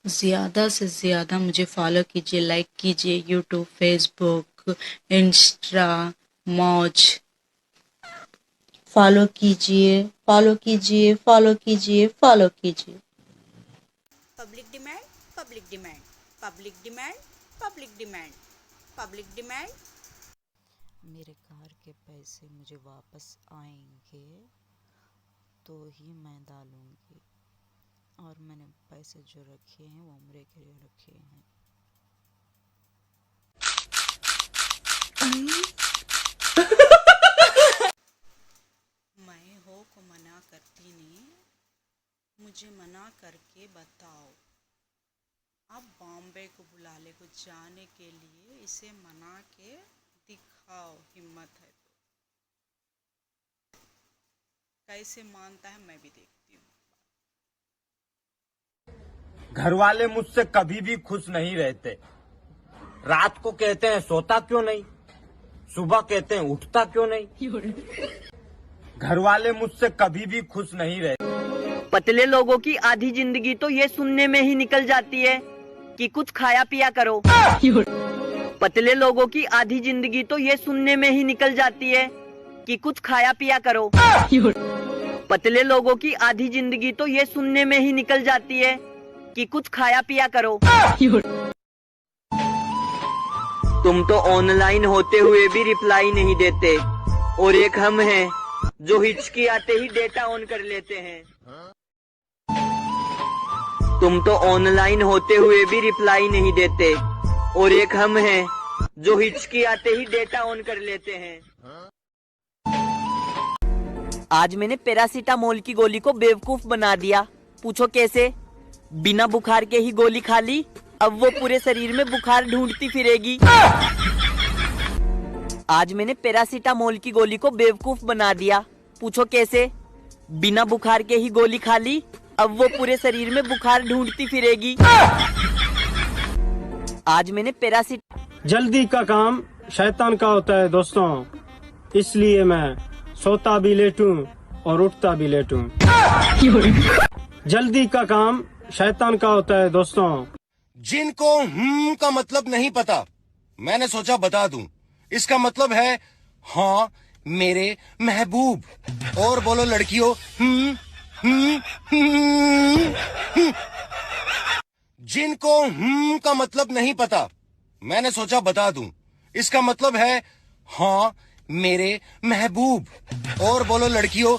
ज़्यादा से ज़्यादा मुझे फॉलो कीजिए, लाइक कीजिए, यूट्यूब, फेसबुक, इंस्टा, मौज। फॉलो कीजिए, फॉलो कीजिए, फॉलो कीजिए, फॉलो कीजिए। Public demand, public demand, public demand, public demand, public demand. मेरे कार के पैसे मुझे वापस आएंगे तो ही मैं डालूंगी। और मैंने पैसे जो रखे हैं वो उम्र के लिए रखे हैं। मैं हो को मना करती नहीं, मुझे मना करके बताओ। आप बॉम्बे को बुला ले को जाने के लिए, इसे मना के दिखाओ, हिम्मत है तो। कैसे मानता है मैं भी देखती हूँ। घर वाले मुझसे कभी भी खुश नहीं रहते। रात को कहते हैं सोता क्यों नहीं, सुबह कहते हैं उठता क्यों नहीं। घर वाले मुझसे कभी भी खुश नहीं रहते। पतले लोगों की आधी जिंदगी तो ये सुनने में ही निकल जाती है कि कुछ खाया पिया करो। पतले लोगों की आधी जिंदगी तो ये सुनने में ही निकल जाती है कि कुछ खाया पिया करो। पतले लोगों की आधी जिंदगी तो ये सुनने में ही निकल जाती है कि कुछ खाया पिया करो। तुम तो ऑनलाइन होते हुए भी रिप्लाई नहीं देते, और एक हम हैं जो हिचकी आते ही डेटा ऑन कर लेते हैं। तुम तो ऑनलाइन होते हुए भी रिप्लाई नहीं देते, और एक हम हैं जो हिचकी आते ही डेटा ऑन कर लेते हैं। आज मैंने पैरासीटामोल की गोली को बेवकूफ बना दिया। पूछो कैसे? बिना बुखार के ही गोली खा ली, अब वो पूरे शरीर में बुखार ढूंढती फिरेगी। आज मैंने पैरासीटामोल की गोली को बेवकूफ बना दिया। पूछो कैसे? बिना बुखार के ही गोली खा ली, अब वो पूरे शरीर में बुखार ढूंढती फिरेगी। आज मैंने जल्दी का काम शैतान का होता है दोस्तों, इसलिए मैं सोता भी लेटूं और उठता भी लेटूं। जल्दी का काम शैतान का होता है दोस्तों। जिनको का मतलब नहीं पता, मैंने सोचा बता दूं। इसका मतलब है हाँ मेरे महबूब। और बोलो लड़कियों, जिनको का मतलब नहीं पता, मैंने सोचा बता दूं। इसका मतलब है हाँ मेरे महबूब। और बोलो लड़कियों,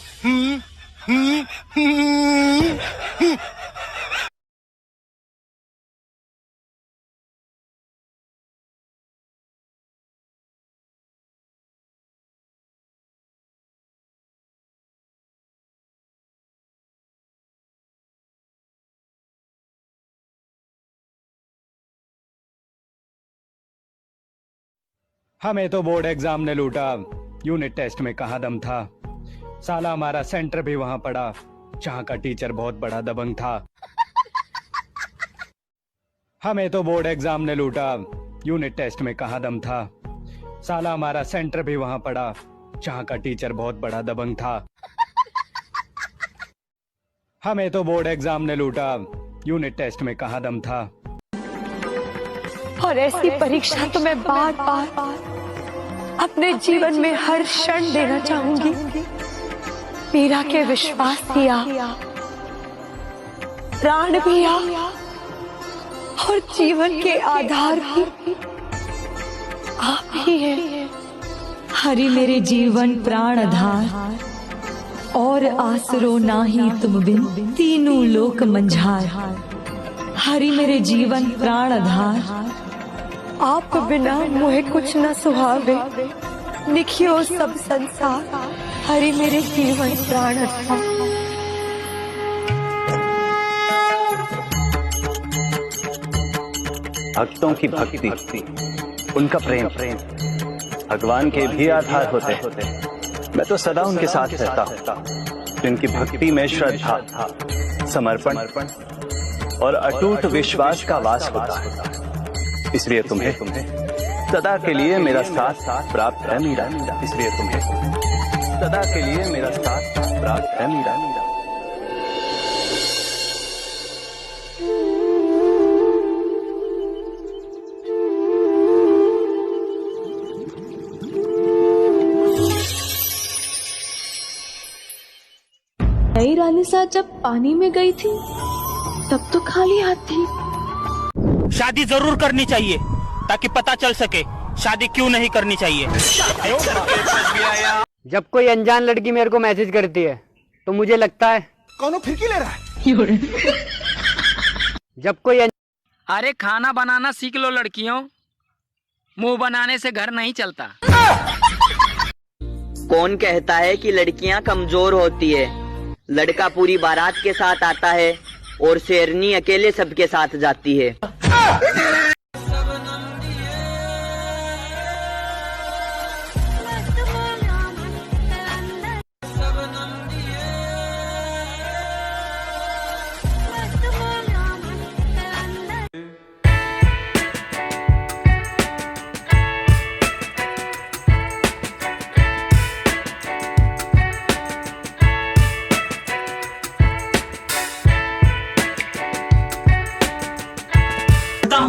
हमें तो बोर्ड एग्जाम ने लूटा, यूनिट टेस्ट में कहाँ दम था। साला हमारा सेंटर भी वहां पड़ा जहां का टीचर बहुत बड़ा दबंग था। हमें तो बोर्ड एग्जाम ने लूटा, यूनिट टेस्ट में कहाँ दम था। साला हमारा सेंटर भी वहां पड़ा जहां का टीचर बहुत बड़ा दबंग था। हमें तो बोर्ड एग्जाम ने लूटा, यूनिट टेस्ट में कहाँ दम था। और ऐसी परीक्षा तो मैं बार बार अपने जीवन में हर क्षण देना चाहूंगी। मीरा के विश्वास दिया, प्राण भी और जीवन के आधार भी आप ही हैं। हरि मेरे जीवन प्राण आधार, और आसरो नाही तुम बिन, तीनों लोक मंझार। हरि मेरे जीवन प्राण आधार, आप बिना मुझे कुछ न सुहावे, निखियो सब संसार। हरि मेरे जीवन प्राण आधार। भक्तों की भक्ति, उनका प्रेम भगवान के भी आधार होते हैं। मैं तो सदा उनके साथ रहता हूँ। जिनकी भक्ति में श्रद्धा, समर्पण और अटूट विश्वास का वास होता है। इसलिए तुम्हें सदा के लिए मेरा साथ प्राप्त है मीरा। इसलिए तुम्हें सदा के लिए मेरा साथ प्राप्त है मीरा। साथ जब पानी में गई थी तब तो खाली हाथ थी। शादी जरूर करनी चाहिए ताकि पता चल सके शादी क्यों नहीं करनी चाहिए। जब कोई अनजान लड़की मेरे को मैसेज करती है तो मुझे लगता है कौन फिरकी ले रहा है। जब कोई अरे खाना बनाना सीख लो लड़कियों, मुंह बनाने से घर नहीं चलता। कौन कहता है कि लड़कियां कमजोर होती है? लड़का पूरी बारात के साथ आता है और शेरनी अकेले सबके साथ जाती है।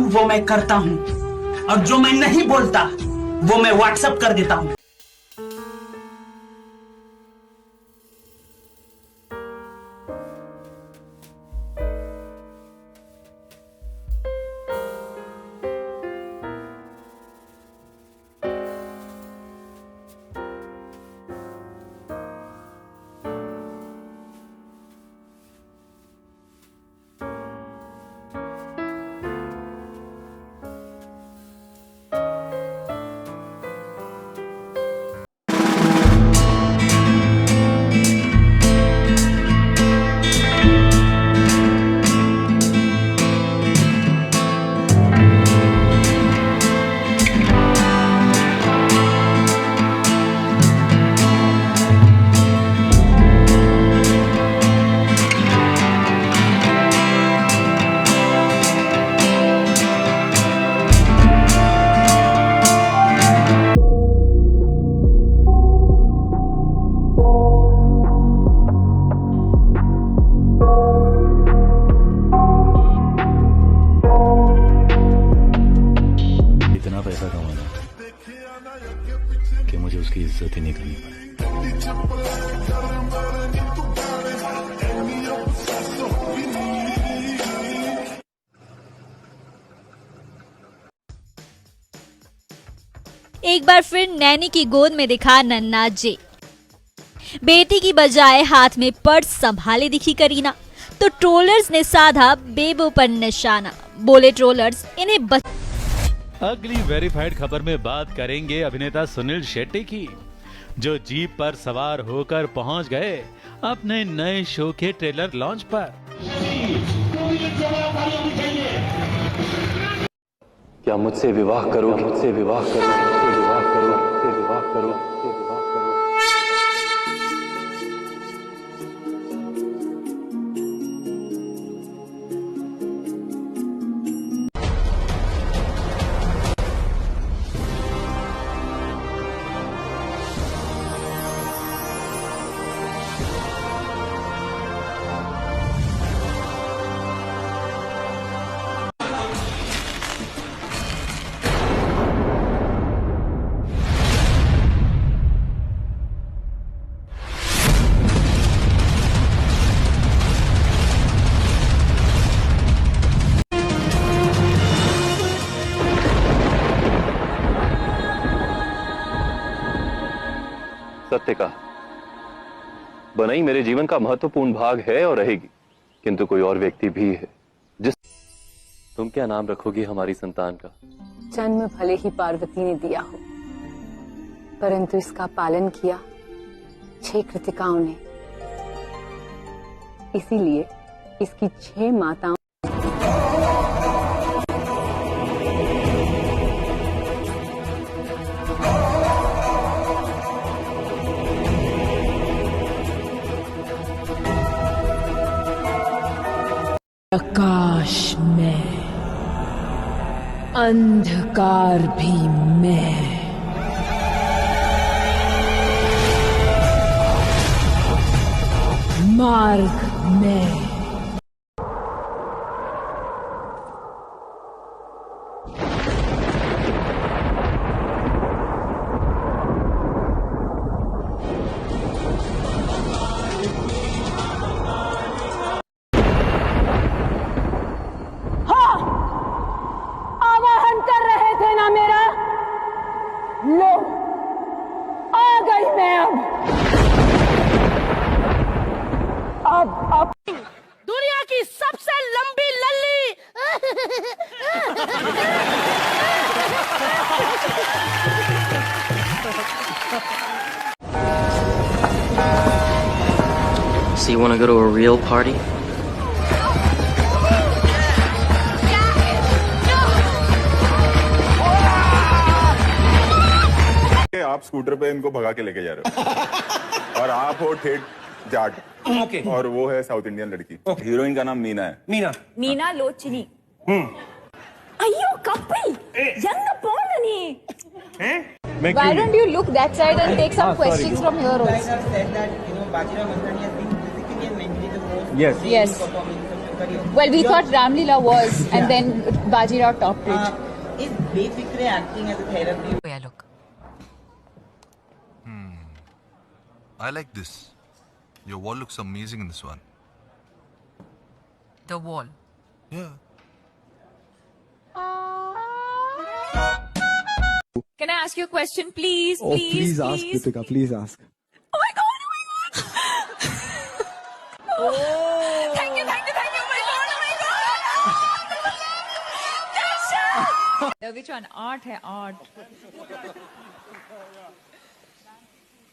वो मैं करता हूँ और जो मैं नहीं बोलता वो मैं व्हाट्सएप कर देता हूँ। कि मुझे उसकी इज्जत ही नहीं करनी पड़े। एक बार फिर नैनी की गोद में दिखा नन्ना जे। बेटी की बजाय हाथ में पर्स संभाले दिखी करीना, तो ट्रोलर्स ने साधा बेबो पर निशाना। बोले ट्रोलर्स, इन्हें अगली वेरीफाइड खबर में बात करेंगे अभिनेता सुनील शेट्टी की, जो जीप पर सवार होकर पहुंच गए अपने नए शो के ट्रेलर लॉन्च पर। क्या मुझसे विवाह करोगे? मुझसे विवाह करो, मुझसे विवाह करो, मुझसे विवाह करो, मुझसे विवाह करो। सत्य का बनाई मेरे जीवन का महत्वपूर्ण भाग है और रहेगी, किंतु कोई और व्यक्ति भी है जिस तुम क्या नाम रखोगी हमारी संतान का? जन्म भले ही पार्वती ने दिया हो, परंतु इसका पालन किया 6 कृतिकाओं ने। इसीलिए इसकी 6 माताओं प्रकाश में, अंधकार भी मैं। मार्ग में। So you want to go to a real party? आप स्कूटर पे इनको भगा के लेके जा रहे हो और आप हो ठेठ जाट। ओके। और वो है साउथ इंडियन लड़की। हीरोइन का नाम मीना है। मीना। मीना लोचनी। अयो Kapil, young Apollo. Why don't you look that side and take some questions from here also? Yes. Well, we thought Ramlila was, and then Bajirao topped it. Is Befikre acting as a therapy? Yeah, look. I like this. Your wall looks amazing in this one. The wall. Yeah. Can I ask you a question, please? Oh, please ask, Ritika. Please ask. Oh my God! Oh my God! Oh! Thank you! Oh my God! Dasha! Which one? Art है art.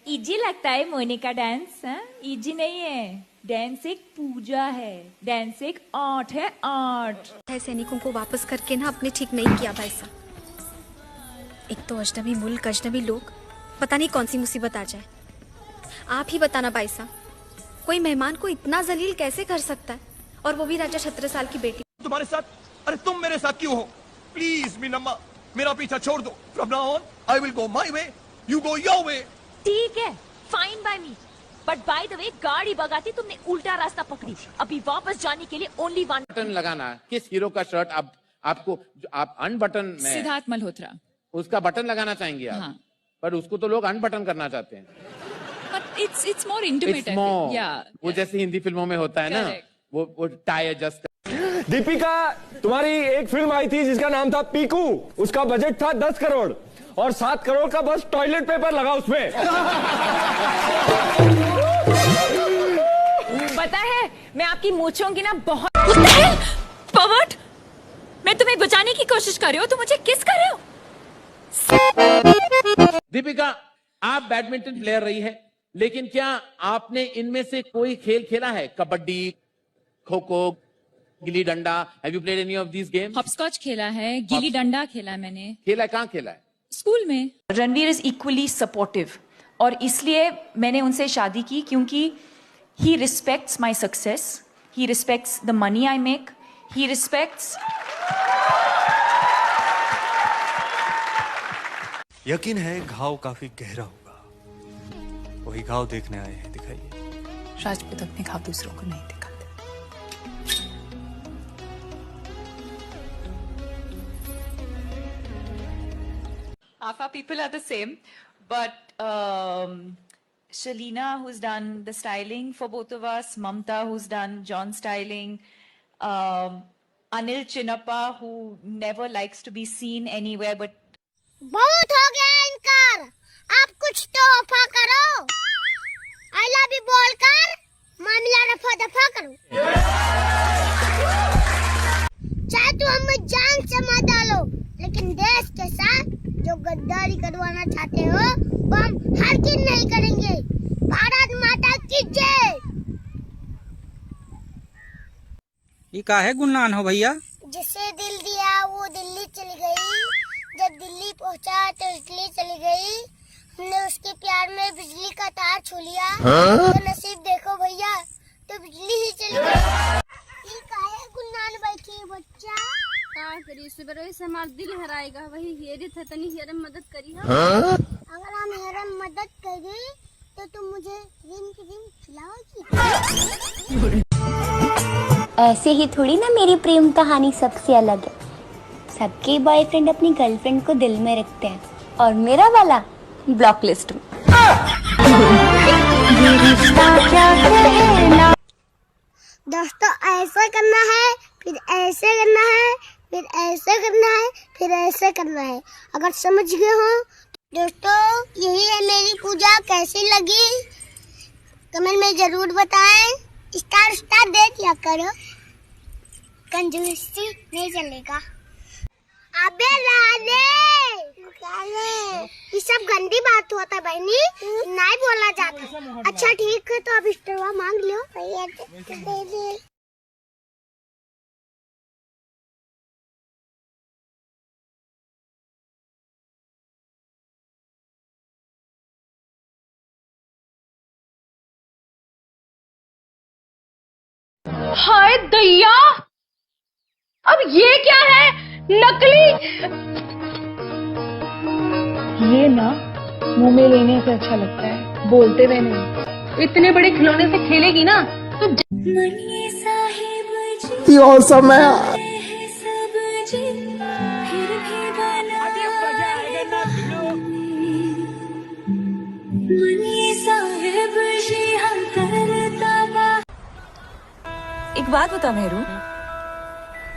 Easy लगता है Monika dance? Easy नहीं है, dance एक पूजा है, dance एक art है, art. सैनिकों को वापस करके ना आपने ठीक नहीं किया भाई साहब। एक तो अजनबी मुल्क, अजनबी लोग, पता नहीं कौन सी मुसीबत आ जाए। आप ही बताना भाई साहब, कोई मेहमान को इतना जलील कैसे कर सकता है, और वो भी राजा छत्रसाल की बेटी। तुम्हारे साथ? अरे तुम मेरे साथ क्यों हो? प्लीज मीनम्मा, मेरा पीछा छोड़ दो। From now on I will go my way, you go your way. ठीक है, fine by me, but by the way गाड़ी भगाती तुमने उल्टा रास्ता पकड़ी। अभी वापस जाने के लिए ओनली वन बटन लगाना। किस हीरो का शर्ट आपको आप अनबटन में? सिद्धार्थ मल्होत्रा। उसका बटन लगाना चाहेंगे आप? हाँ। पर उसको तो लोग अनबटन करना चाहते हैं। But it's more intimate. Yeah. वो जैसे हिंदी फिल्मों में होता है ना, वो टाई एडजस्ट। दीपिका, तुम्हारी एक फिल्म आई थी जिसका नाम था पीकू, उसका बजट था 10 करोड़ और 7 करोड़ का बस टॉयलेट पेपर लगा उसमें। पता है, मैं आपकी मूंछों की ना बहुत पवर्ट, मैं तुम्हें बचाने की कोशिश कर रही हूँ, तुम मुझे किस कर रहे हो? दीपिका, आप बैडमिंटन प्लेयर रही है, लेकिन क्या आपने इनमें से कोई खेल खेला है? Kabaddi, kho kho, gilli danda? Have you played any of these games? Hopscotch खेला है, गिल्ली डंडा खेला मैंने। खेला है? कहाँ खेला है? स्कूल में। रणवीर इज इक्वली सपोर्टिव, और इसलिए मैंने उनसे शादी की, क्योंकि he respects my success, he respects the money I make, he respects. यकीन है घाव काफी गहरा होगा, वही घाव देखने आए हैं, दिखाइए। राजपूत अपने घाव दूसरों को नहीं दिखाते। Half our people are the same, but Shalina, who's done the styling for both of us, Mamta, who's done John styling, Anil Chinnappa, who never likes to be seen anywhere, but बहुत हो गया इनकार, आप कुछ तो वफा करो। I love you बोलकर मामला रफा दफा करो। चाहे तो हमें जान से मार डालो, लेकिन देश के साथ जो गद्दारी करवाना चाहते हो वो हम हरगिज़ नहीं करेंगे। भारत माता की जय। ये का है गुणगान हो भैया? जिसे दिल दिया वो दिल्ली चली गई, जब दिल्ली पहुंचा तो इटली चली गई। हमने उसके प्यार में बिजली का तार छू लिया, तो नसीब देखो भैया, तो बिजली ही चली गई। ये काहे गुणगान बैठी बच्चा? का करी सुबह से हमार दिल हराएगा, वही हेरे थे तनी हेरे मदद करी। अगर हम हेरे मदद करें तो तुम मुझे रिम खिलाओगी? ऐसे ही थोड़ी ना मेरी प्रेम कहानी सबसे अलग है। सबके बॉयफ्रेंड अपनी गर्लफ्रेंड को दिल में रखते हैं, और मेरा वाला ब्लॉक लिस्ट में। दोस्तों, ऐसा करना है, फिर ऐसे करना है, फिर ऐसे करना है, फिर ऐसे करना है। अगर समझ गए हो दोस्तों, यही है मेरी पूजा। कैसी लगी कमेंट में जरूर बताएं। स्टार दे दिया करो, कंजूसी नहीं चलेगा। अबे राने ये सब गंदी बात होता है बहनी, नहीं बोला जाता। अच्छा ठीक है तो अब स्टोवा मांग लो भैया दे दे। हाय दैया, अब ये क्या है? नकली। ये ना मुंह में लेने से अच्छा लगता है, बोलते हुए नहीं। इतने बड़े खिलौने से खेलेगी ना तो ये और समय एक बात बता मेहरू,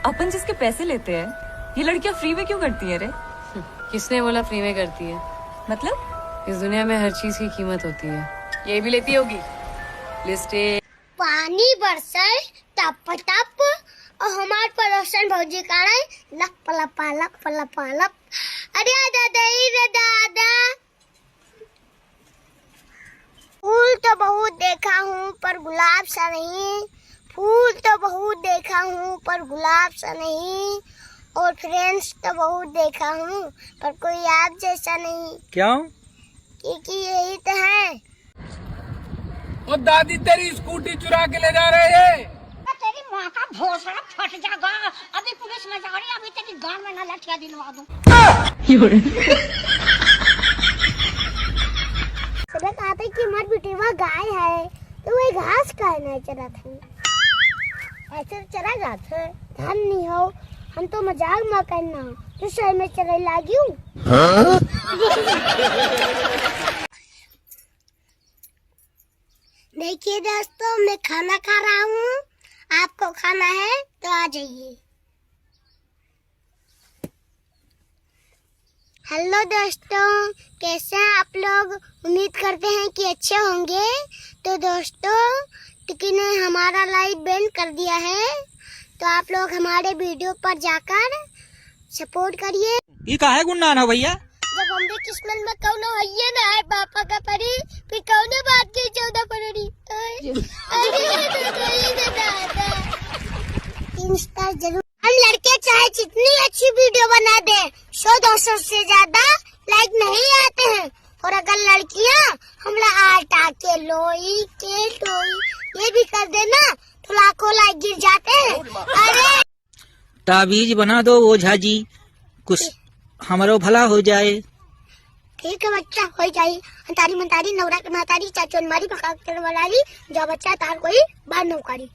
अपन जिसके पैसे लेते हैं ये लड़कियां फ्री में क्यों करती है रे? किसने बोला फ्री में करती है? मतलब इस दुनिया में हर चीज की कीमत होती है। ये भी लेती होगी लिस्टें। पानी बरसे टप टप और हमारे पड़ोसन भौजी का luck Palpa luck Palpa luck. अरे दादा रे दादा, फूल तो बहुत देखा हूँ पर गुलाब सा नहीं, फूल तो बहुत देखा हूँ पर गुलाब सा नहीं, और फ्रेंड्स तो बहुत देखा हूँ पर कोई आप जैसा नहीं। क्यों? क्योंकि यही तो है। और दादी तेरी स्कूटी चुरा के ले जा रहे हैं। तेरी माँ का भोसड़ा फट जाएगा। अभी पुलिस में जा रही, अभी तेरी गांड में ना लठिया दिलवा दूं। सुबह कहा था कि हमारी बेटीवा गाय है तो वही घास का नहीं चरा था, ऐसे चरा जाता है। ध्यान नहीं हो, हम तो मजाक में करना तो शहर में चले लागी हूँ। देखिए दोस्तों, मैं खाना खा रहा हूँ, आपको खाना है तो आ जाइए। हेलो दोस्तों, कैसे हैं आप लोग? उम्मीद करते हैं कि अच्छे होंगे। तो दोस्तों, टिकी ने हमारा लाइव बैंड कर दिया है, तो आप लोग हमारे वीडियो पर जाकर सपोर्ट करिए। ये काहे गुणगान है भैया? जब हमरे किस्मत में कौनो है ना है पापा का परी, फिर कौनो बात की 14 फरवरी। इंस्टा जरूर। हम लड़के चाहे जितनी अच्छी वीडियो बना दे, 100-200 से ज्यादा लाइक नहीं आते हैं। और अगर लड़कियां हमला आटा के लोई के टोई ये भी कर देना तो लाखों लाइक गिर जाते हैं। अरे ताबीज बना दो ओझा जी, कुछ हमारो भला हो जाए। ठीक है बच्चा, हो जाए। अंतारी मंतारी नवरा के मातारी चाचोन मारी पका कर वाली जो बच्चा तार कोई बार नौकारी।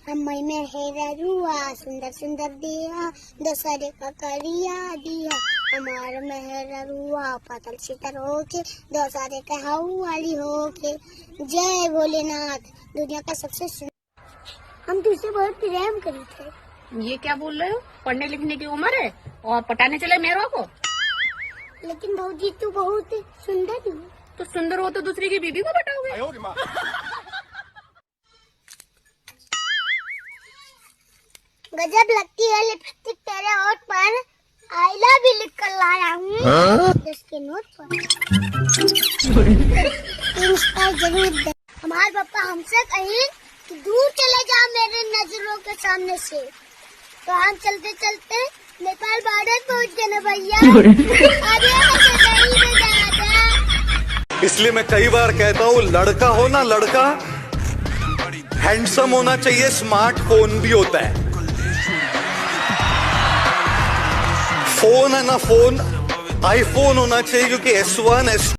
मई में है रुआ सुंदर सुंदर दिया, दोसरे का करिया दिया, हमार मेहर रुआ पतल सितर होके, दोसरे का हाउ वाली होके। जय भोलेनाथ, दुनिया का सबसे हम तुझसे बहुत प्रेम करे थे। ये क्या बोल रहे हो? पढ़ने लिखने की उम्र है और पटाने चले मेरे को? लेकिन भौजी तू बहुत सुंदर है। तो सुंदर हो तो दूसरी की बीबी को पटाओगे? गजब लगती है लिपस्टिक तेरे होठ पर, आई लव यू लिख कर लाया हूँ 10 के नोट पर। इंस्टा जरूर दे। हमारे पापा हमसे कहीं कि दूर चले जाओ मेरे नजरों के सामने से, तो हम चलते चलते नेपाल बॉर्डर पहुँच गए ना भैया। इसलिए मैं कई बार कहता हूँ, लड़का हो ना लड़का, हैंडसम होना चाहिए, स्मार्टफोन भी होता है। फोन है ना फोन, आईफोन होना चाहिए, क्योंकि S1 S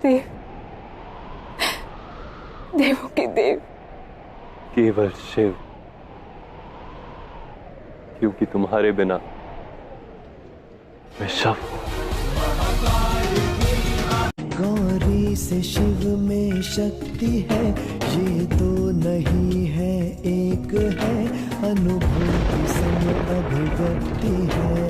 देव, देवों के देव, केवल शिव, क्योंकि तुम्हारे बिना मैं शव हूं। गौरी से शिव में शक्ति है, ये तो नहीं है एक है, अनुभूति संग अभिव्यक्ति है।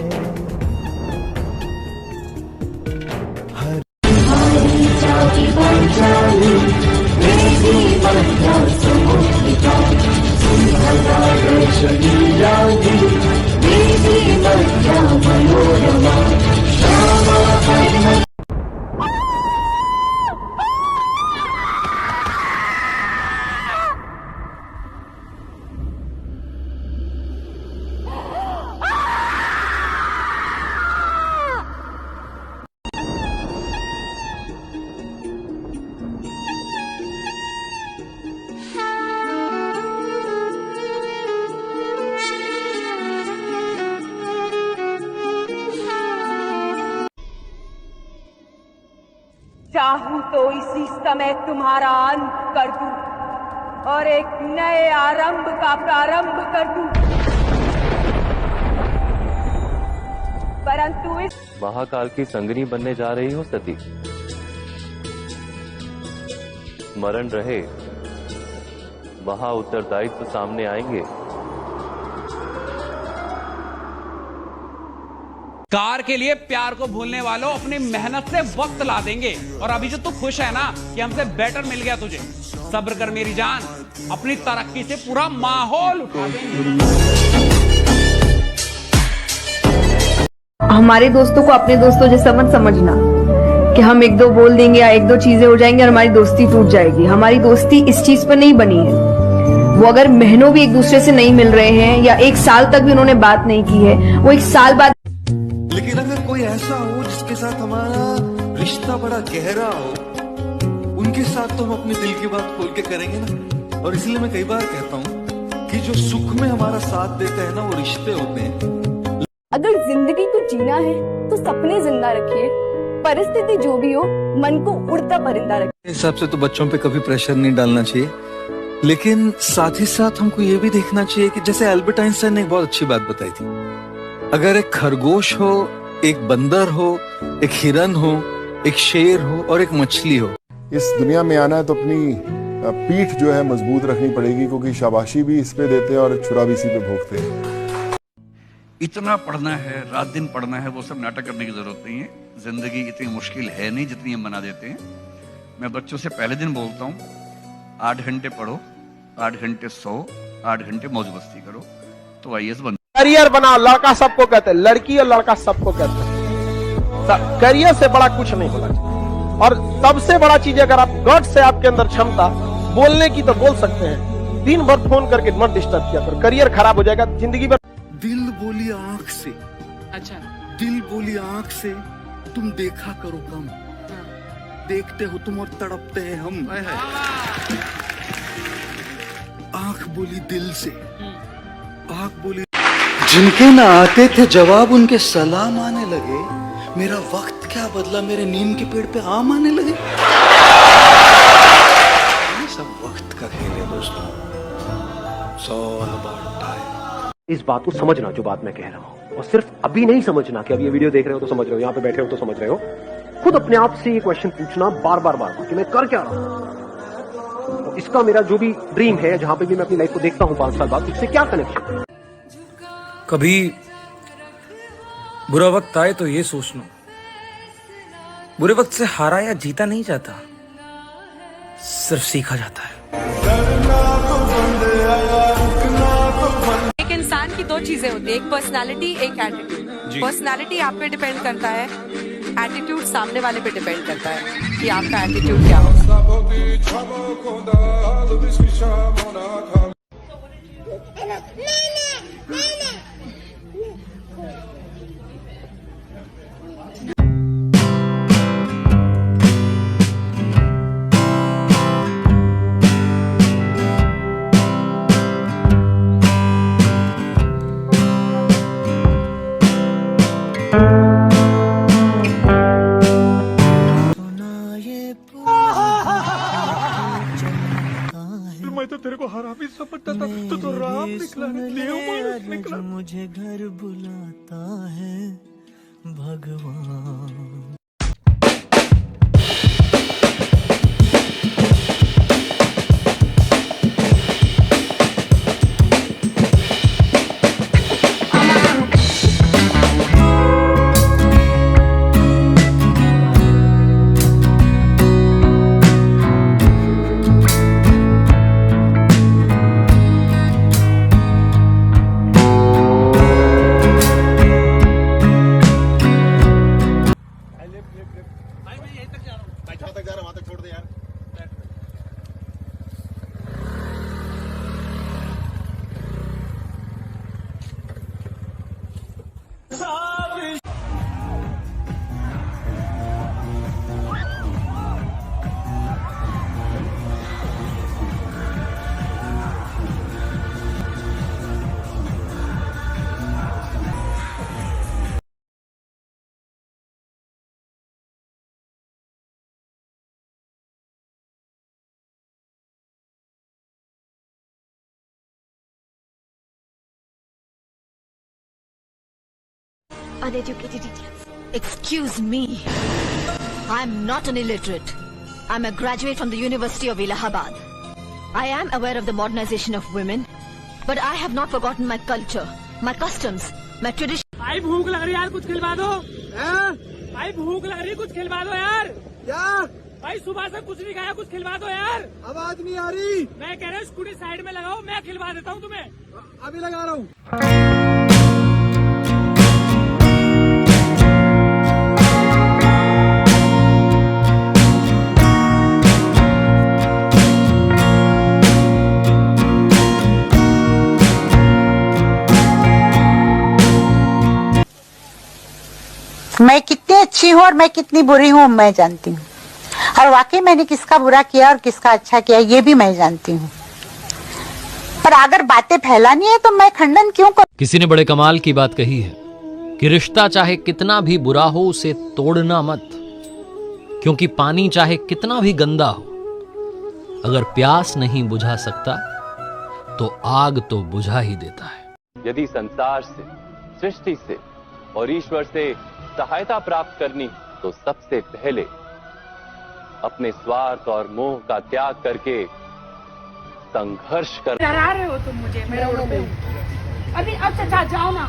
चाहूं तो इसी समय तुम्हारा अंत कर दूं और एक नए आरंभ का प्रारंभ कर दूं, परंतु इस महाकाल की संगनी बनने जा रही हो सती। मरण रहे महा उत्तरदायित्व सामने आएंगे। कार के लिए प्यार को भूलने वालों अपनी मेहनत से वक्त ला देंगे। और अभी जो तू खुश है ना कि हमसे बेटर मिल गया तुझे, सब्र कर मेरी जान, अपनी तरक्की से पूरा माहौल उठा देंगे। हमारे दोस्तों को अपने दोस्तों जैसा मत समझना कि हम एक दो बोल देंगे या एक दो चीजें हो जाएंगी और हमारी दोस्ती टूट जाएगी। हमारी दोस्ती इस चीज पर नहीं बनी है। वो अगर महीनों भी एक दूसरे से नहीं मिल रहे हैं या एक साल तक भी उन्होंने बात नहीं की है, वो एक साल बाद। लेकिन अगर कोई ऐसा हो जिसके साथ हमारा रिश्ता बड़ा गहरा हो, उनके साथ तो हम अपने दिल की बात खोल के करेंगे ना। और इसलिए मैं कई बार कहता हूँ कि जो सुख में हमारा साथ देते हैं ना, वो रिश्ते होते हैं। अगर जिंदगी को जीना है तो सपने जिंदा रखिए, परिस्थिति जो भी हो मन को उड़ता परिंदा रखिए। हिसाब से तो बच्चों पे कभी प्रेशर नहीं डालना चाहिए, लेकिन साथ ही साथ हमको ये भी देखना चाहिए कि जैसे एल्बर्ट आइंस्टाइन ने एक बहुत अच्छी बात बताई थी, अगर एक खरगोश हो, एक बंदर हो, एक हिरन हो, एक शेर हो और एक मछली हो, इस दुनिया में आना है तो अपनी पीठ जो है मजबूत रखनी पड़ेगी, क्योंकि शाबाशी भी इस पे देते हैं और छुरा भी इसी पे भोगते हैं। इतना पढ़ना है, रात दिन पढ़ना है, वो सब नाटक करने की जरूरत नहीं है। जिंदगी इतनी मुश्किल है नहीं जितनी हम बना देते हैं। मैं बच्चों से पहले दिन बोलता हूँ, 8 घंटे पढ़ो, 8 घंटे सो, 8 घंटे मौज मस्ती करो तो IAS बन। करियर बनाओ, लड़का सबको कहते हैं, लड़की और लड़का सबको कहते हैं। करियर से बड़ा कुछ नहीं होना चाहिए। और सबसे बड़ा चीज, अगर आप गट से आपके अंदर क्षमता बोलने की तो बोल सकते हैं, दिन भर फोन करके मत डिस्टर्ब किया करो, करियर खराब हो जाएगा जिंदगी भर। दिल बोली आंख से, अच्छा दिल बोली आंख से तुम देखा करो कम, देखते हो तुम और तड़पते हैं हम। आंख बोली दिल से, आंख बोली। जिनके ना आते थे जवाब उनके सलाम आने लगे, मेरा वक्त क्या बदला, मेरे नीम के पेड़ पे आम आने लगे। ये सब वक्त का खेल है दोस्तों। All about time। इस बात को समझना जो बात मैं कह रहा हूँ, और सिर्फ अभी नहीं समझना कि अब ये वीडियो देख रहे हो तो समझ रहे हो, यहाँ पे बैठे हो तो समझ रहे हो। खुद अपने आप से ये क्वेश्चन पूछना बार बार कि मैं कर क्या रहा हूँ। तो इसका मेरा जो भी ड्रीम है, जहां पे भी मैं अपनी लाइफ को देखता हूँ 5 साल बाद, इससे क्या कनेक्शन। कभी बुरा वक्त आए तो ये सोच लो, बुरे वक्त से हारा या जीता नहीं जाता, सिर्फ सीखा जाता है। एक इंसान की 2 चीजें होती है, एक पर्सनालिटी, एक एटीट्यूड। पर्सनालिटी आप पे डिपेंड करता है, एटीट्यूड सामने वाले पे डिपेंड करता है कि आपका एटीट्यूड क्या हो। मैं तो तेरे को हरामी समझता था, तू तो राम निकला, देव निकला। मुझे घर बुलाता है भगवान। Uneducated idiots. Excuse me. I'm not an illiterate. I'm a graduate from the University of Allahabad. I am aware of the modernization of women, but I have not forgotten my culture, my customs, my tradition. भाई भूख लग रही है यार, कुछ खिलवा दो। भाई भूख लग रही है, कुछ खिलवा दो यार। क्या? भाई सुबह से कुछ नहीं खाया, कुछ खिलवा दो यार। आवाज नहीं आ रही। मैं कह रहा हूँ स्कूटी साइड में लगाओ, मैं खिलवा देता हूँ तुम्हें। अभी लगा रहा हूँ। मैं कितनी अच्छी हूँ और मैं कितनी बुरी हूँ मैं जानती हूँ, और वाकई मैंने किसका बुरा किया और किसका अच्छा किया ये भी मैं जानती हूँ। पर अगर बातें फैलानी है तो मैं खंडन क्यों करूँ? किसी ने बड़े कमाल की बात कही है कि रिश्ता चाहे कितना भी बुरा हो उसे तोड़ना मत, क्योंकि पानी चाहे कितना भी गंदा हो अगर प्यास नहीं बुझा सकता तो आग तो बुझा ही देता है। यदि संसार से, सृष्टि से और ईश्वर से सहायता प्राप्त करनी तो सबसे पहले अपने स्वार्थ और मोह का त्याग करके संघर्ष कर। डरा रहे हो तुम मुझे, मैं रोड पे हूँ अभी। अब चाचा जाओ ना,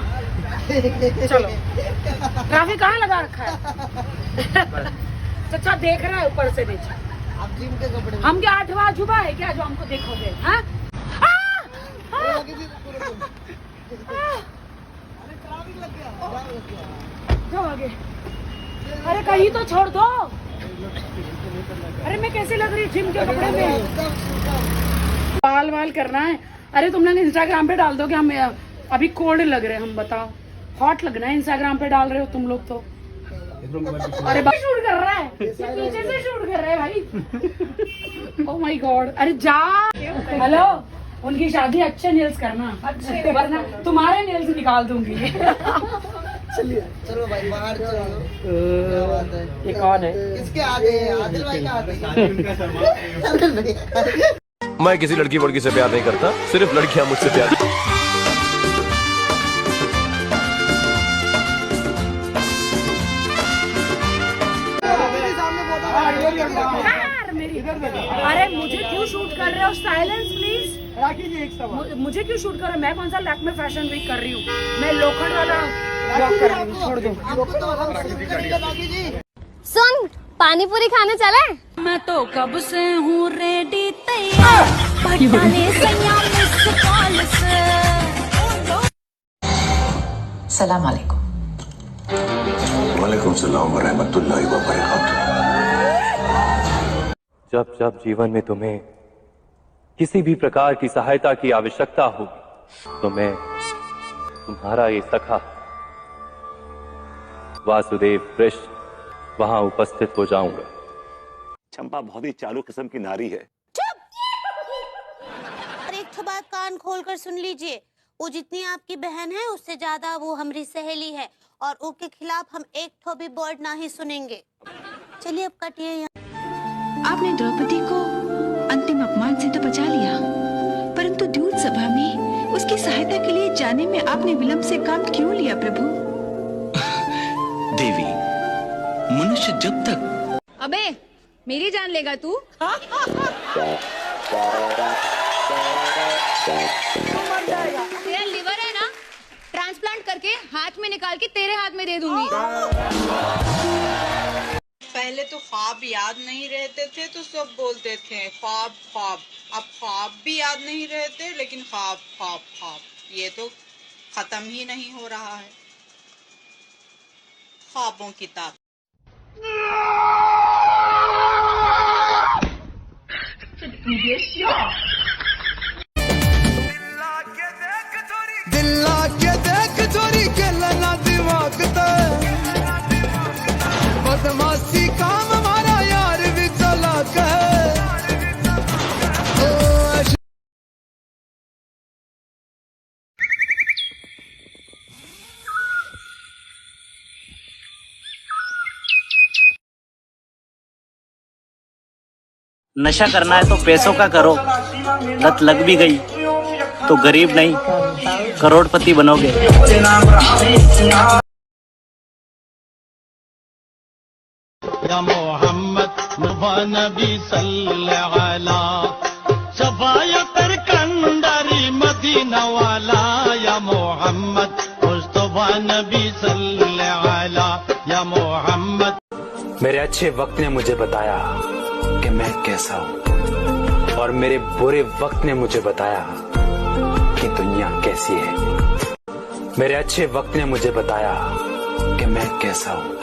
चलो। ट्रैफिक कहाँ लगा रखा है? चाचा देख रहा है ऊपर से नीचे। आप जिम के कपड़े, हम क्या 8वां अजूबा है क्या जो हमको देखोगे? हाँ जाओ आगे। अरे कहीं तो छोड़ दो। अरे मैं कैसे लग रही जिम के कपड़े में? बाल वाल करना है। अरे तुमने इंस्टाग्राम पे डाल दो कि हम अभी कोल्ड लग रहे हैं, हम बताओ। हॉट लगना है, इंस्टाग्राम पे डाल रहे हो तुम लोग तो। अरे शूट कर रहा है, पीछे से शूट कर रहे हैं भाई। Oh my God. अरे जा। हेलो, उनकी शादी अच्छे नेल्स करना, अच्छे, वरना तुम्हारे नेल्स निकाल दूंगी। चलिए चलो भाई बाहर चलो। ये कौन है? किसके आगे है? आदिल भाई का आगे। मैं किसी लड़की वड़की से प्यार नहीं करता, सिर्फ लड़कियां मुझसे प्यार। अरे मुझे क्यों शूट कर रहे हो? Silence please. राखी जी एक सवाल, मुझे क्यों शूट कर रहे हो? मैं कौन सा लैक्मे फैशन वीक कर रही हूँ? मैं लोखंड वाला ब्लॉग कर रही हूँ, छोड़ दो। सुन, पानी पूरी खाने चले? मैं तो कब से हूँ रेडी तैयार, भटकाने सैया मिस कॉल से। सलाम अलैकुम। वालेकुम सलाम व रहमतुल्लाहि व बरकातुहू। जब जब जीवन में तुम्हें किसी भी प्रकार की सहायता की आवश्यकता हो तो मैं तुम्हारा ये सखा वासुदेव कृष्ण वहां उपस्थित हो जाऊंगा। चंपा बहुत ही चालू किस्म की नारी है। और एक बात कान खोल कर सुन लीजिए, वो जितनी आपकी बहन है उससे ज्यादा वो हमारी सहेली है, और उसके खिलाफ हम एक ठो भी वर्ड ना ही सुनेंगे। चलिए अब कटिए यहाँ। आपने द्रौपदी को अंतिम अपमान से तो बचा लिया, परंतु दूत सभा में उसकी सहायता के लिए जाने में आपने विलंब से काम क्यों लिया प्रभु? देवी, मनुष्य जब तक। अबे मेरी जान लेगा तू? तेरा लिवर है ना, ट्रांसप्लांट करके हाथ में निकाल के तेरे हाथ में दे दूंगी। पहले तो ख्वाब याद नहीं रहते थे तो सब बोलते थे ख्वाब ख्वाब। अब ख्वाब भी याद नहीं रहते लेकिन ख्वाब ख्वाब ख्वाब, ये तो खत्म ही नहीं हो रहा है। ख्वाबों की ताकत। दिल ला के देख चोरी के लना दीवाना। नशा करना है तो पैसों का करो, लत लग भी गई तो गरीब नहीं करोड़पति बनोगे। या मोहम्मद नबी सल्लल्लाहु अलैहि शफायत कंदरी मदीना वाला, या मोहम्मद मुस्तफा नबी सल्लल्लाहु अलैहि, या मोहम्मद। मेरे अच्छे वक्त ने मुझे बताया कि मैं कैसा हूँ, और मेरे बुरे वक्त ने मुझे बताया कि दुनिया कैसी है। मेरे अच्छे वक्त ने मुझे बताया कि मैं कैसा हूँ।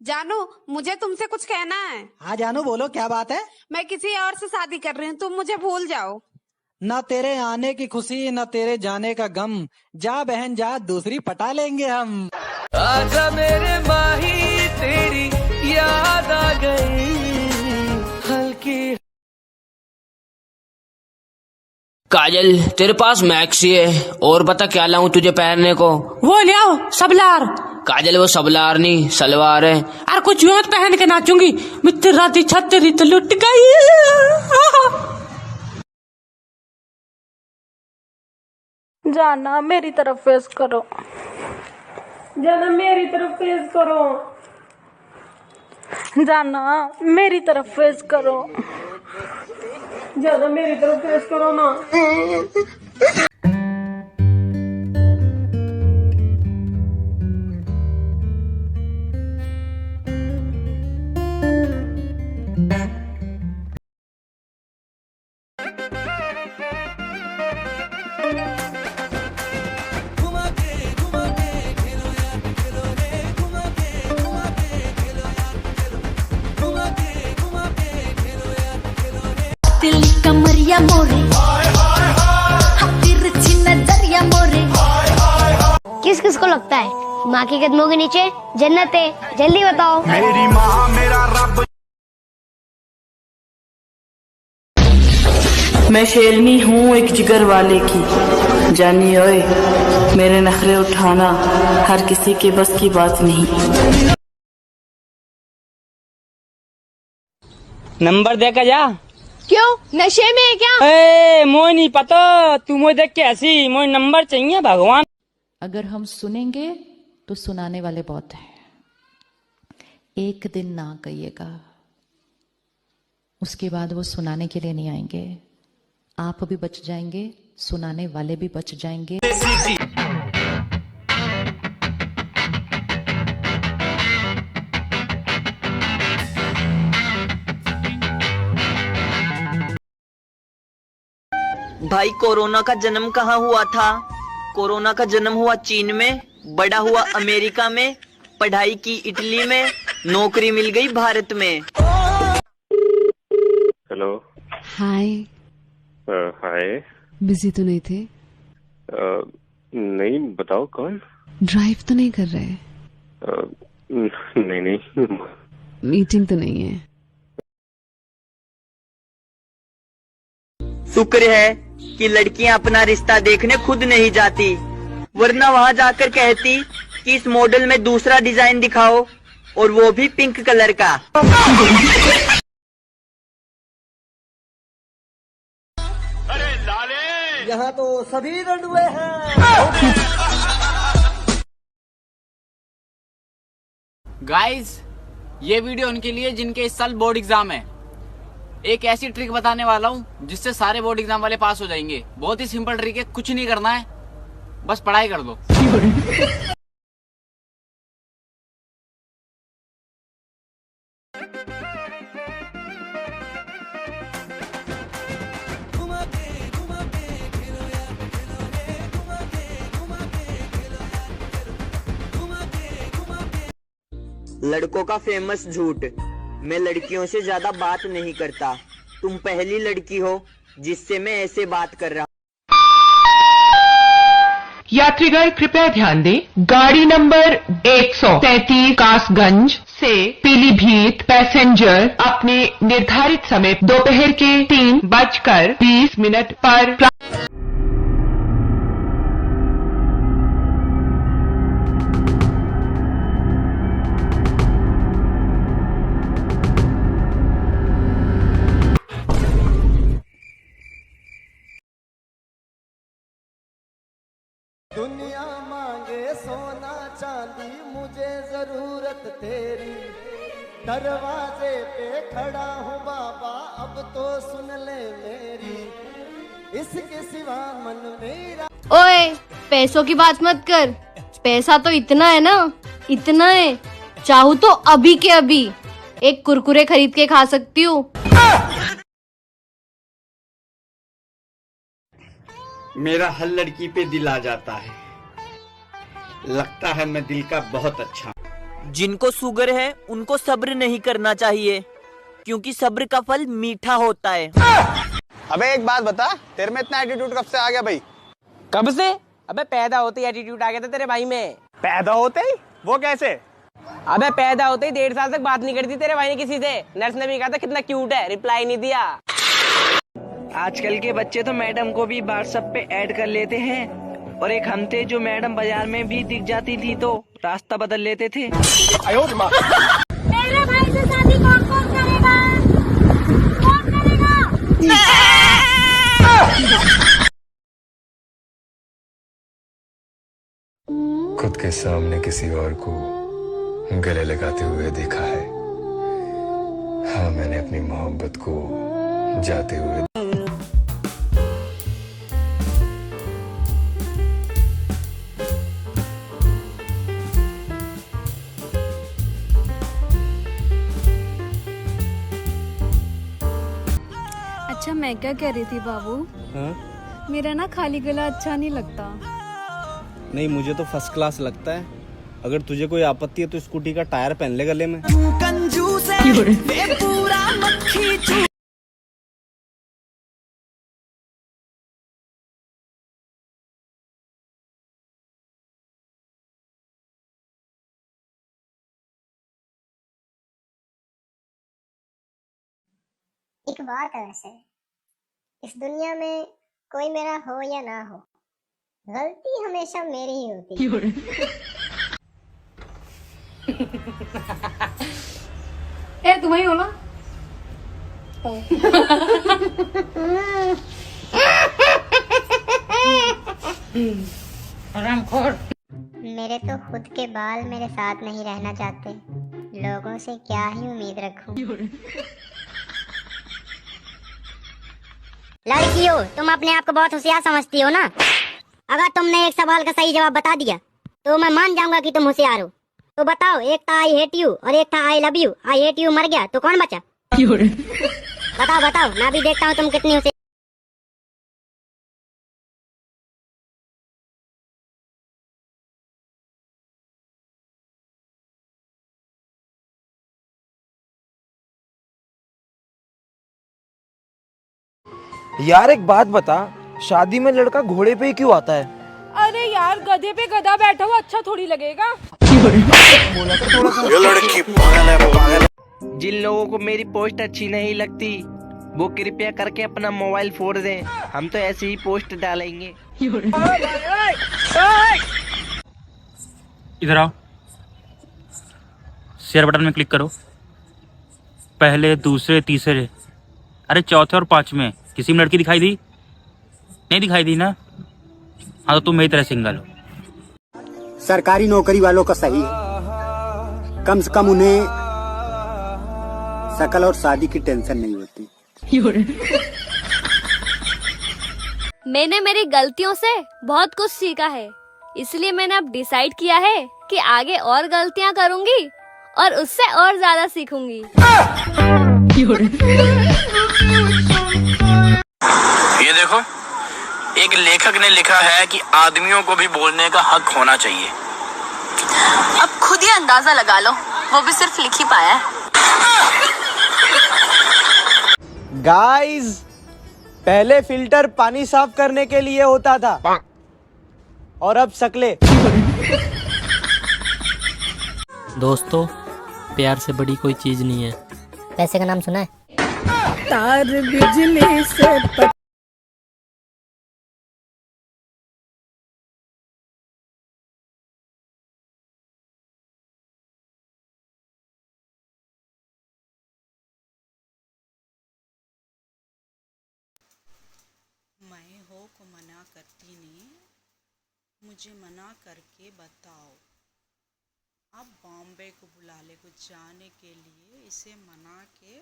जानू, मुझे तुमसे कुछ कहना है। हाँ जानू, बोलो क्या बात है। मैं किसी और से शादी कर रही हूँ, तुम मुझे भूल जाओ। न तेरे आने की खुशी न तेरे जाने का गम, जा बहन जा, दूसरी पटा लेंगे हम। आजा मेरे माही तेरी याद आ गई हल्की। काजल, तेरे पास मैक्सी है और बता क्या लाऊं तुझे पहनने को। वो ले आओ सबलार। काजल, वो सबलार नहीं सलवार है। अरे कुछ यूं पहन के नाचूंगी, मित्र राती छतरी तो लुट गई। जाना मेरी तरफ फेस करो, जाना मेरी तरफ फेस करो, जाना मेरी तरफ फेस करो, जाना मेरी तरफ फेस करो ना। दिल कमरिया मोरे, तिरछी नजरिया मोरे। किस किस को लगता है माँ के कदमों के नीचे जन्नत है? जल्दी बताओ। मेरी माँ मेरा रब। मैं शेरनी हूँ एक जिगर वाले की, जानी ओए मेरे नखरे उठाना हर किसी के बस की बात नहीं। नंबर देखा जा। क्यों, नशे में है क्या? ए मोई नहीं पता, तू मोई देख के ऐसी मोई नंबर चाहिए भगवान। अगर हम सुनेंगे तो सुनाने वाले बहुत हैं। एक दिन ना कहिएगा, उसके बाद वो सुनाने के लिए नहीं आएंगे। आप भी बच जाएंगे, सुनाने वाले भी बच जाएंगे। भाई, कोरोना का जन्म कहाँ हुआ था? कोरोना का जन्म हुआ चीन में, बड़ा हुआ अमेरिका में, पढ़ाई की इटली में, नौकरी मिल गई भारत में। हेलो। हाय। हाय। बिजी तो नहीं थे? नहीं, बताओ कौन? ड्राइव तो नहीं कर रहे? नहीं नहीं। मीटिंग तो नहीं है? शुक्र है कि लड़कियां अपना रिश्ता देखने खुद नहीं जाती, वरना वहां जाकर कहती कि इस मॉडल में दूसरा डिजाइन दिखाओ, और वो भी पिंक कलर का। अरे लाले, यहाँ तो सभी रंडुए हैं। गाइस, ये वीडियो उनके लिए जिनके इस साल बोर्ड एग्जाम है। एक ऐसी ट्रिक बताने वाला हूँ जिससे सारे बोर्ड एग्जाम वाले पास हो जाएंगे। बहुत ही सिंपल ट्रिक है, कुछ नहीं करना है, बस पढ़ाई कर दो। लड़कों का फेमस झूठ, मैं लड़कियों से ज्यादा बात नहीं करता। तुम पहली लड़की हो जिससे मैं ऐसे बात कर रहा हूँ। यात्रीगण कृपया ध्यान दें, गाड़ी नंबर 133 कासगंज से पीलीभीत पैसेंजर अपने निर्धारित समय दोपहर के 3:20 पर दुनिया मांगे सोना चांदी, मुझे जरूरत तेरी। दरवाजे पे खड़ा हूँ बाबा, अब तो सुन ले मेरी। इसके सिवा मन मेरा। ओए, पैसों की बात मत कर, पैसा तो इतना है ना, इतना है, चाहूँ तो अभी के अभी एक कुरकुरे खरीद के खा सकती हूँ। मेरा हर लड़की पे दिल आ जाता है, लगता है मैं दिल का बहुत अच्छा। जिनको शुगर है उनको सब्र नहीं करना चाहिए, क्योंकि सब्र का फल मीठा होता है। अबे एक बात बता, तेरे में इतना एटीट्यूड कब से आ गया भाई? कब से? अबे पैदा होते ही एटीट्यूड आ गया था तेरे भाई में। पैदा होते ही? वो कैसे? अबे पैदा होते ही 1.5 साल तक बात नहीं करती तेरे भाई ने किसी से। नर्स ने भी कहा था कितना क्यूट है, रिप्लाई नहीं दिया। आजकल के बच्चे तो मैडम को भी व्हाट्सएप पे ऐड कर लेते हैं, और एक हम थे जो मैडम बाजार में भी दिख जाती थी तो रास्ता बदल लेते थे। मेरे भाई से शादी कौन करेगा? कौन करेगा? खुद के सामने किसी और को गले लगाते हुए देखा है। हाँ, मैंने अपनी मोहब्बत को जाते हुए। अच्छा, मैं क्या कह रही थी बाबू? हाँ? मेरा ना खाली गला अच्छा नहीं लगता। नहीं, मुझे तो फर्स्ट क्लास लगता है। अगर तुझे कोई आपत्ति है तो स्कूटी का टायर पहन ले गले में। कंजूस है पूरा मक्खी चू। एक बात है, वैसे इस दुनिया में कोई मेरा हो या ना हो, गलती हमेशा मेरी ही होती है। ए तुम्हें हो ना? मेरे तो खुद के बाल मेरे साथ नहीं रहना चाहते, लोगों से क्या ही उम्मीद रखूं। लड़कियों, तुम अपने आप को बहुत होशियार समझती हो ना? अगर तुमने एक सवाल का सही जवाब बता दिया तो मैं मान जाऊंगा कि तुम होशियार हो। तो बताओ, एक था आई हेट यू और एक था I love you. I hate you मर गया तो कौन बचा? बताओ बताओ, मैं भी देखता हूँ तुम कितनी होशियार। यार एक बात बता, शादी में लड़का घोड़े पे ही क्यों आता है? अरे यार, गधे पे गधा बैठा हुआ अच्छा थोड़ी लगेगा। ये लड़की पागल है, पागल है। जिन लोगों को मेरी पोस्ट अच्छी नहीं लगती वो कृपया करके अपना मोबाइल फोड़ दें, हम तो ऐसे ही पोस्ट डालेंगे। इधर आओ, शेयर बटन में क्लिक करो। पहले, दूसरे, तीसरे, अरे चौथे और पांचवें किसी में लड़की दिखाई दी? नहीं दिखाई दी ना? हाँ, तो तुम मेरी तरह सिंगल हो। सरकारी नौकरी वालों का सही है, कम से कम उन्हें शकल और शादी की टेंशन नहीं होती। मैंने मेरी गलतियों से बहुत कुछ सीखा है, इसलिए मैंने अब डिसाइड किया है कि आगे और गलतियां करूंगी और उससे और ज्यादा सीखूंगी। ये देखो, एक लेखक ने लिखा है कि आदमियों को भी बोलने का हक होना चाहिए। अब खुद ही अंदाजा लगा लो, वो भी सिर्फ लिख ही पाया है। गाइस, पहले फिल्टर पानी साफ करने के लिए होता था और अब शक्लें। दोस्तों, प्यार से बड़ी कोई चीज नहीं है। पैसे का नाम सुना है? तार बिजली से मैं हो को मना करती नहीं, मुझे मना करके बताओ। अब बॉम्बे को बुला ले कुछ जाने के लिए, इसे मना के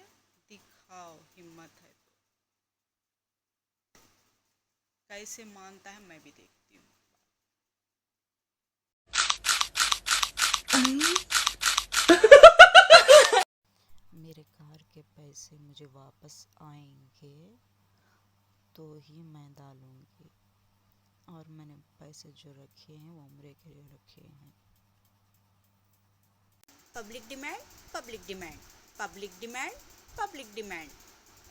दिखाओ, हिम्मत है तो। कैसे मानता है मैं भी देखती हूँ। मेरे कार के पैसे मुझे वापस आएंगे तो ही मैं डालूंगी, और मैंने पैसे जो रखे हैं वो उम्र के लिए रखे हैं। Public demand, public demand, public demand, public demand,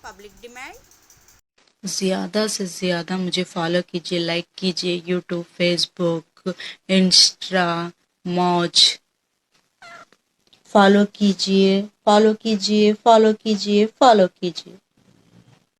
public demand. ज़्यादा से ज़्यादा मुझे फॉलो कीजिए, लाइक कीजिए, यूट्यूब, फेसबुक, इंस्टा, मौज। फॉलो कीजिए, फॉलो कीजिए, फॉलो कीजिए, फॉलो कीजिए।